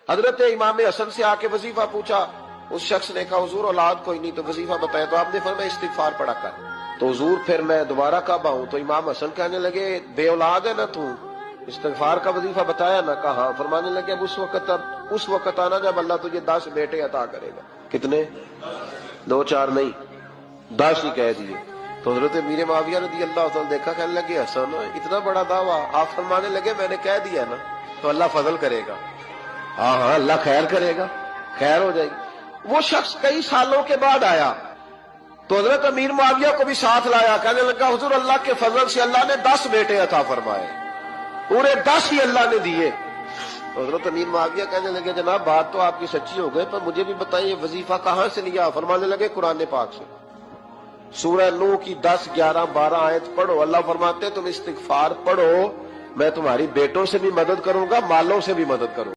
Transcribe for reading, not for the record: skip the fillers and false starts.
हजरत इमाम हसन से आके वजीफा पूछा, उस शख्स ने कहा हुजूर औलाद कोई नहीं, तो वजीफा बताया, तो आपने फरमाया इस्तिगफार पढ़ा कर। तो हुजूर फिर मैं दोबारा कब आऊं? तो इमाम हसन कहने लगे बे औलाद है ना तू, इस्तिगफार का वजीफा बताया ना? कहा। फरमाने लगे अब उस वक्त आना जब अल्लाह तुझे 10 बेटे अता करेगा। कितने? 2-4 नहीं, 10 ही कह दिए। तो हजरत मीर मुआविया रज़ी अल्लाह तआला देखा, कहने लगे हसन इतना बड़ा दावा? आप फरमाने लगे मैंने कह दिया ना, तो अल्लाह फजल करेगा। हाँ हाँ, अल्लाह खैर करेगा, खैर हो जाएगी। वो शख्स कई सालों के बाद आया तो हजरत अमीर मुआविया को भी साथ लाया, कहने लगा हुजूर अल्लाह के फजल से अल्लाह ने 10 बेटे अता फरमाए, पूरे 10 ही अल्लाह ने दिए। तो हजरत अमीर मुआविया कहने लगे जनाब बात तो आपकी सच्ची हो गई, पर मुझे भी बताइए वजीफा कहां से लिया? फरमाने लगे कुरान पाक से, सूरह नूह की 10, 11, 12 आयत पढ़ो। अल्लाह फरमाते तुम इस्तिगफार पढ़ो, मैं तुम्हारी बेटों से भी मदद करूंगा, मालों से भी मदद करूंगा।